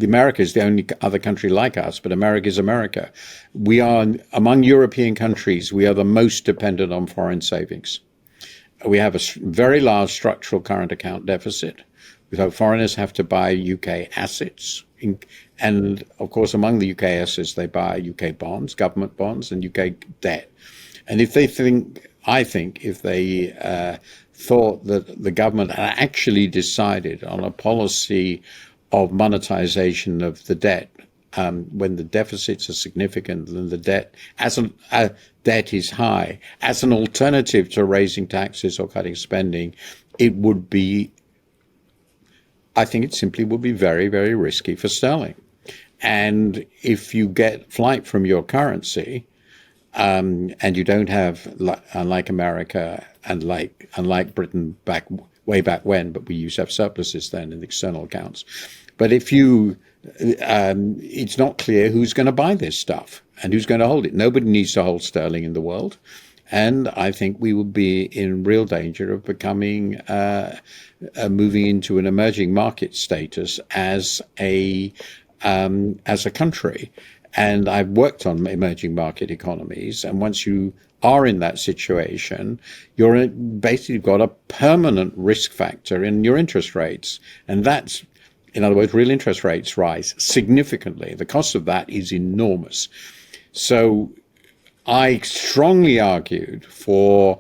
America is the only other country like us, but America is America. We are, among European countries, we are the most dependent on foreign savings. We have a very large structural current account deficit. So foreigners have to buy UK assets. And of course, among the UK assets, they buy UK bonds, government bonds, and UK debt. And if they thought that the government had actually decided on a policy of monetization of the debt when the deficits are significant and the debt debt is high, as an alternative to raising taxes or cutting spending, it would be, I think it simply would be very, very risky for sterling. And if you get flight from your currency, and you don't have, unlike America and unlike Britain way back when, but we used to have surpluses then in the external accounts. But if you, it's not clear who's going to buy this stuff and who's going to hold it. Nobody needs to hold sterling in the world. And I think we will be in real danger of becoming, moving into an emerging market status as a country. And I've worked on emerging market economies. And once you are in that situation, you're basically got a permanent risk factor in your interest rates. And that's, in other words, real interest rates rise significantly. The cost of that is enormous. So I strongly argued for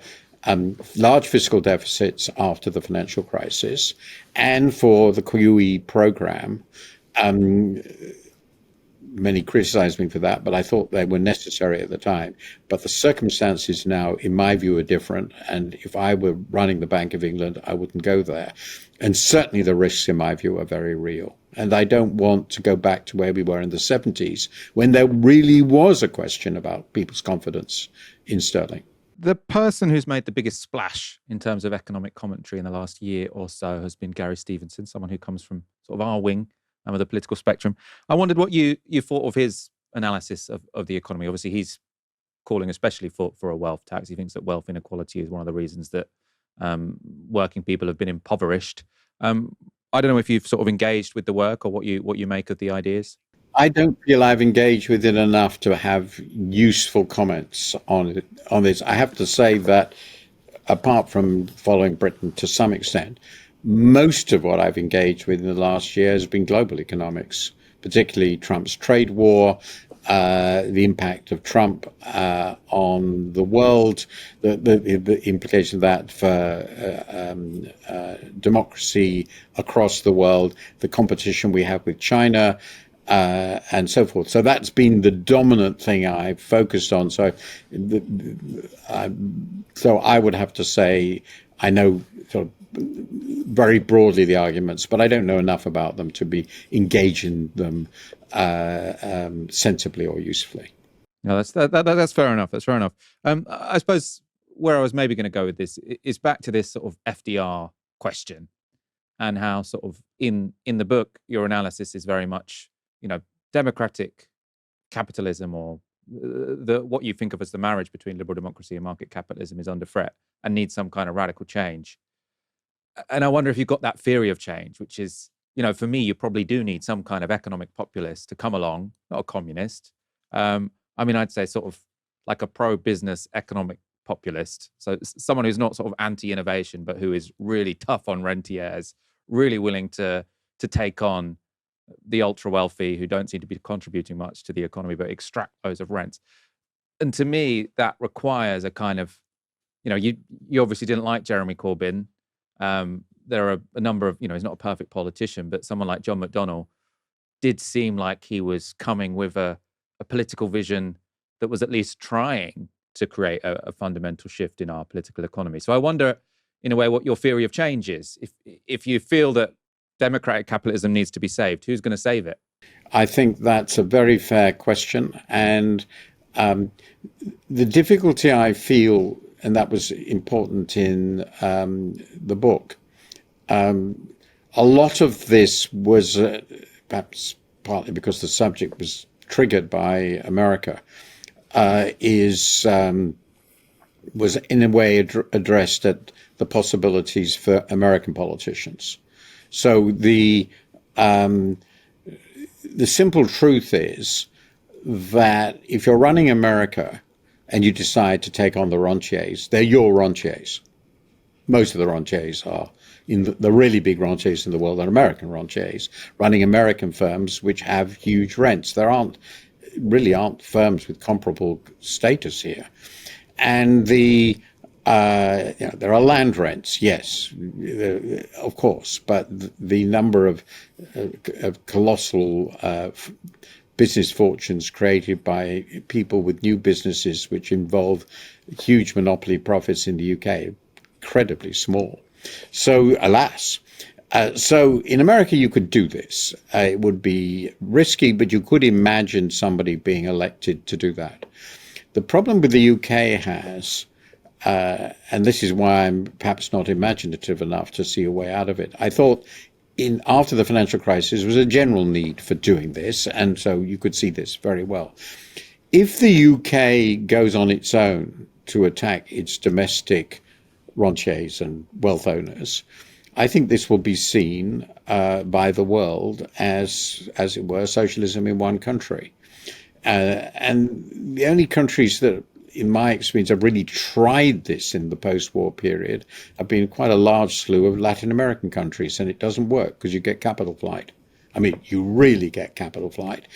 large fiscal deficits after the financial crisis and for the QE program. Many criticized me for that, but I thought they were necessary at the time. But the circumstances now, in my view, are different. And if I were running the Bank of England, I wouldn't go there. And certainly the risks, in my view, are very real. And I don't want to go back to where we were in the 70s, when there really was a question about people's confidence in sterling. The person who's made the biggest splash in terms of economic commentary in the last year or so has been Gary Stevenson, someone who comes from sort of our wing of the political spectrum. I wondered what you thought of his analysis of the economy. Obviously, he's calling especially for a wealth tax. He thinks that wealth inequality is one of the reasons that working people have been impoverished. I don't know if you've sort of engaged with the work or what you make of the ideas. I don't feel I've engaged with it enough to have useful comments on this. I have to say that apart from following Britain to some extent, most of what I've engaged with in the last year has been global economics, particularly Trump's trade war, the impact of Trump on the world, the implication of that for democracy across the world, the competition we have with China, and so forth. So that's been the dominant thing I've focused on. So I would have to say I know sort of very broadly the arguments, but I don't know enough about them to be engaging them sensibly or usefully. No, that's fair enough. That's fair enough. I suppose where I was maybe going to go with this is back to this sort of FDR question, and how sort of in the book your analysis is very much, democratic capitalism, or what you think of as the marriage between liberal democracy and market capitalism, is under threat and needs some kind of radical change. And I wonder if you've got that theory of change, which is, for me, you probably do need some kind of economic populist to come along, not a communist. I'd say sort of like a pro-business economic populist. So someone who's not sort of anti-innovation, but who is really tough on rentiers, really willing to take on the ultra-wealthy who don't seem to be contributing much to the economy, but extract loads of rents. And to me, that requires a kind of, you obviously didn't like Jeremy Corbyn. There are a number of, he's not a perfect politician, but someone like John McDonnell did seem like he was coming with a political vision that was at least trying to create a fundamental shift in our political economy. So I wonder, in a way, what your theory of change is. If you feel that democratic capitalism needs to be saved, who's going to save it? I think that's a very fair question. And the difficulty I feel, and that was important in the book, a lot of this was perhaps partly because the subject was triggered by America, was in a way addressed at the possibilities for American politicians. So the simple truth is that if you're running America and you decide to take on the rentiers, they're your rentiers. Most of the rentiers are, in the really big rentiers in the world, are American rentiers, running American firms which have huge rents. There really aren't firms with comparable status here. And there are land rents, yes, of course, but the number of colossal business fortunes created by people with new businesses, which involve huge monopoly profits in the UK, incredibly small. So, alas. So in America, you could do this. It would be risky, but you could imagine somebody being elected to do that. The problem with the UK has, and this is why I'm perhaps not imaginative enough to see a way out of it. I thought after the financial crisis, there was a general need for doing this, and so you could see this very well. If the UK goes on its own to attack its domestic rentiers and wealth owners, I think this will be seen by the world as it were, socialism in one country. And the only countries that, in my experience, have really tried this in the post-war period have been quite a large slew of Latin American countries, and it doesn't work because you get capital flight. I mean, you really get capital flight.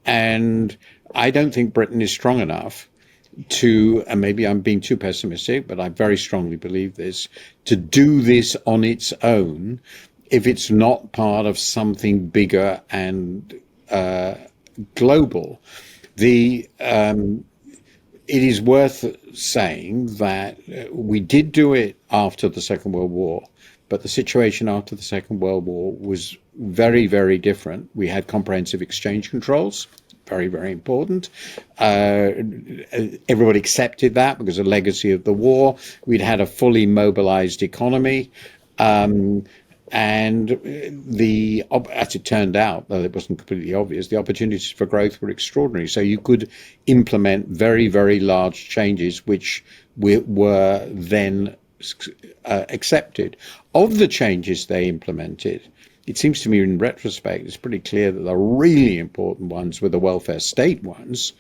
And I don't think Britain is strong enough to, and maybe I'm being too pessimistic, but I very strongly believe this, to do this on its own if it's not part of something bigger and global. It is worth saying that we did do it after the Second World War, but the situation after the Second World War was very, very different. We had comprehensive exchange controls. Very, very important. Everybody accepted that because of the legacy of the war. We'd had a fully mobilized economy. And as it turned out, though it wasn't completely obvious, the opportunities for growth were extraordinary. So you could implement very, very large changes, which were then accepted. Of the changes they implemented, it seems to me in retrospect, it's pretty clear that the really important ones were the welfare state ones,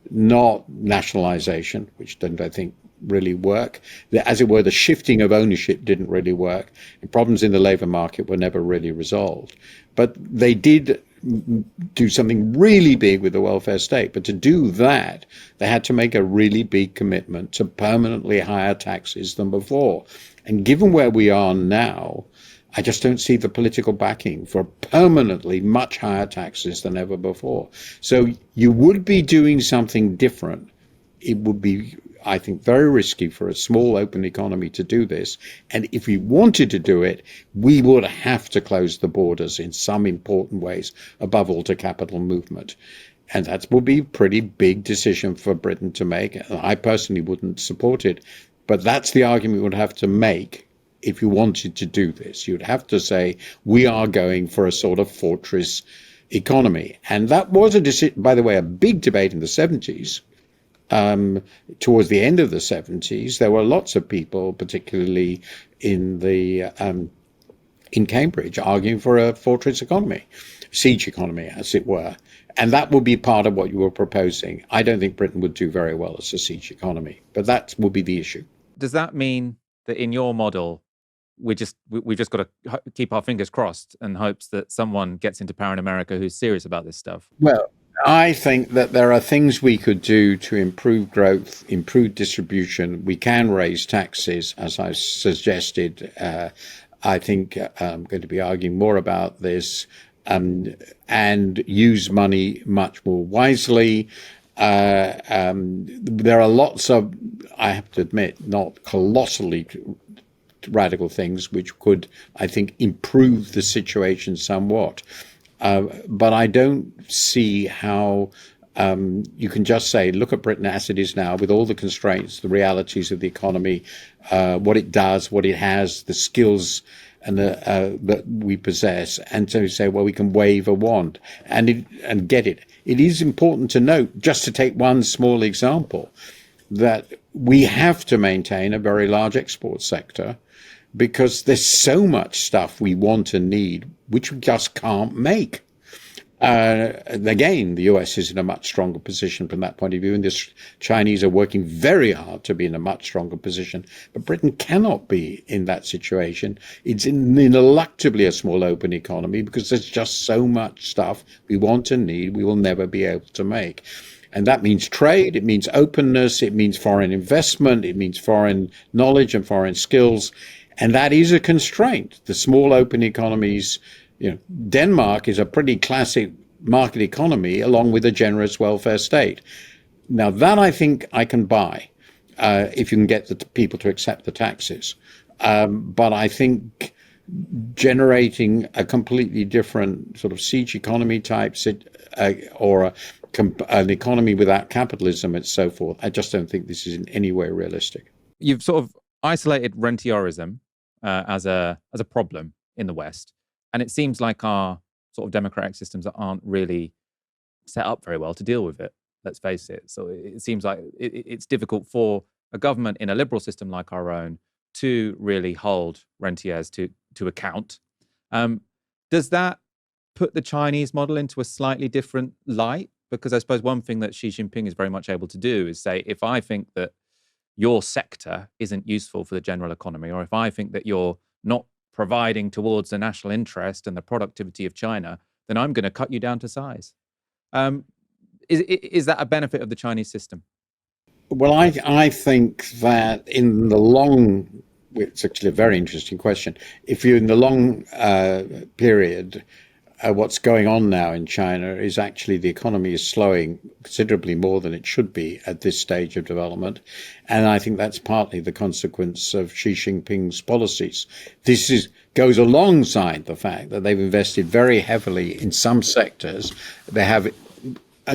not nationalization, which didn't, I think, really work. As it were, the shifting of ownership didn't really work. And problems in the labor market were never really resolved. But they did do something really big with the welfare state. But to do that, they had to make a really big commitment to permanently higher taxes than before. And given where we are now, I just don't see the political backing for permanently much higher taxes than ever before. So you would be doing something different. It would be, I think, very risky for a small open economy to do this. And if we wanted to do it, we would have to close the borders in some important ways, above all to capital movement. And that would be a pretty big decision for Britain to make. I personally wouldn't support it, but that's the argument we would have to make. If you wanted to do this, you'd have to say, we are going for a sort of fortress economy. And that was a decision, by the way, a big debate in the 70s. Towards the end of the 70s, there were lots of people, particularly in Cambridge, arguing for a fortress economy, siege economy, as it were. And that would be part of what you were proposing. I don't think Britain would do very well as a siege economy, but that would be the issue. Does that mean that in your model, we've just got to keep our fingers crossed and hopes that someone gets into power in America who's serious about this stuff? Well, I think that there are things we could do to improve growth, improve distribution. We can raise taxes, as I suggested. I think I'm going to be arguing more about this, and use money much more wisely. There are lots of, I have to admit, not colossally radical things which could, I think, improve the situation somewhat. But I don't see how you can just say, look at Britain as it is now with all the constraints, the realities of the economy, what it does, what it has, the skills and that we possess, and so say, well, we can wave a wand and get it. It is important to note, just to take one small example, that we have to maintain a very large export sector because there's so much stuff we want and need which we just can't make. Again, the US is in a much stronger position from that point of view, and the Chinese are working very hard to be in a much stronger position. But Britain cannot be in that situation. It's ineluctably a small open economy because there's just so much stuff we want and need we will never be able to make. And that means trade, it means openness, it means foreign investment, it means foreign knowledge and foreign skills. And that is a constraint. The small open economies, Denmark is a pretty classic market economy along with a generous welfare state. Now, that I think I can buy if you can get the people to accept the taxes. But I think generating a completely different sort of siege economy type or an economy without capitalism and so forth, I just don't think this is in any way realistic. You've sort of isolated rentierism as a problem in the West, and it seems like our sort of democratic systems aren't really set up very well to deal with it. Let's face it. So it seems like it's difficult for a government in a liberal system like our own to really hold rentiers to account. Does that put the Chinese model into a slightly different light? Because I suppose one thing that Xi Jinping is very much able to do is say, if I think that your sector isn't useful for the general economy, or if I think that you're not providing towards the national interest and the productivity of China, then I'm going to cut you down to size. Is that a benefit of the Chinese system? Well, I think that in the long, it's actually a very interesting question. If you're in the long period, what's going on now in China is actually the economy is slowing considerably more than it should be at this stage of development. And I think that's partly the consequence of Xi Jinping's policies. This goes alongside the fact that they've invested very heavily in some sectors. They have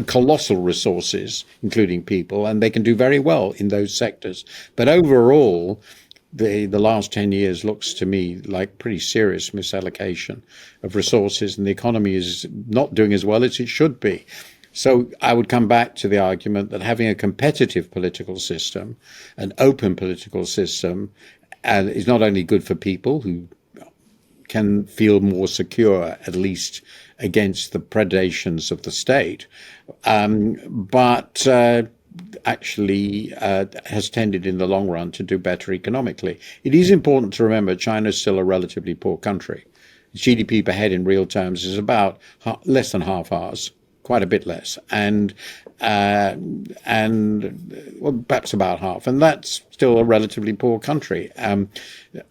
colossal resources, including people, and they can do very well in those sectors. But overall, the last 10 years looks to me like pretty serious misallocation of resources, and the economy is not doing as well as it should be. So I would come back to the argument that having a competitive political system, an open political system, is not only good for people who can feel more secure, at least against the predations of the state, but actually has tended in the long run to do better economically. It is important to remember China is still a relatively poor country. GDP per head in real terms is about less than half ours, quite a bit less, and well, perhaps about half, and that's still a relatively poor country.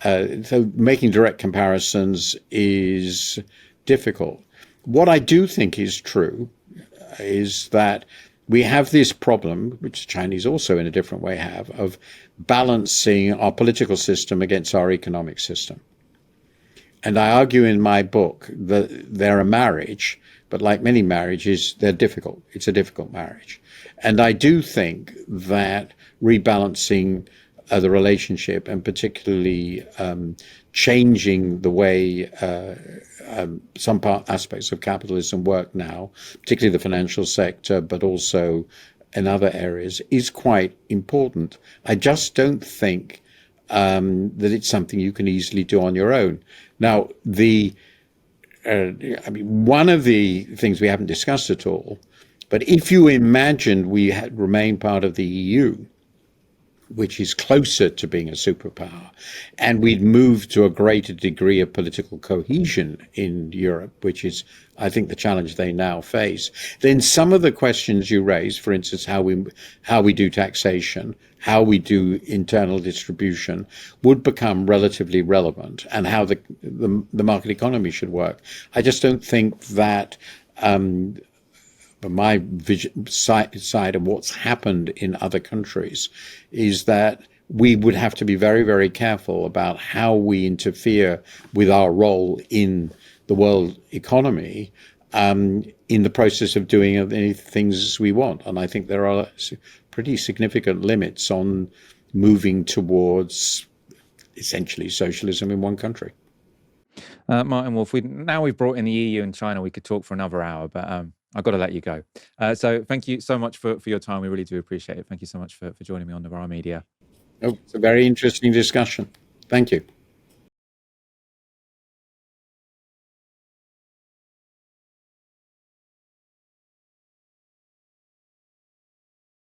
So making direct comparisons is difficult. What I do think is true is that we have this problem, which the Chinese also in a different way have, of balancing our political system against our economic system. And I argue in my book that they're a marriage, but like many marriages, they're difficult. It's a difficult marriage. And I do think that rebalancing the relationship, and particularly changing the way some aspects of capitalism work now, particularly the financial sector, but also in other areas, is quite important. I just don't think that it's something you can easily do on your own. Now, one of the things we haven't discussed at all, but if you imagined we had remained part of the EU, which is closer to being a superpower, and we'd moved to a greater degree of political cohesion in Europe, which is, I think, the challenge they now face, then some of the questions you raise, for instance, how we do taxation, how we do internal distribution, would become relatively relevant, and how the market economy should work. I just don't think that but my side of what's happened in other countries is that we would have to be very, very careful about how we interfere with our role in the world economy in the process of doing any things we want. And I think there are pretty significant limits on moving towards essentially socialism in one country. Martin Wolf, now we've brought in the EU and China, we could talk for another hour, but I've got to let you go. So thank you so much for your time. We really do appreciate it. Thank you so much for joining me on Novara Media. Oh, it's a very interesting discussion. Thank you.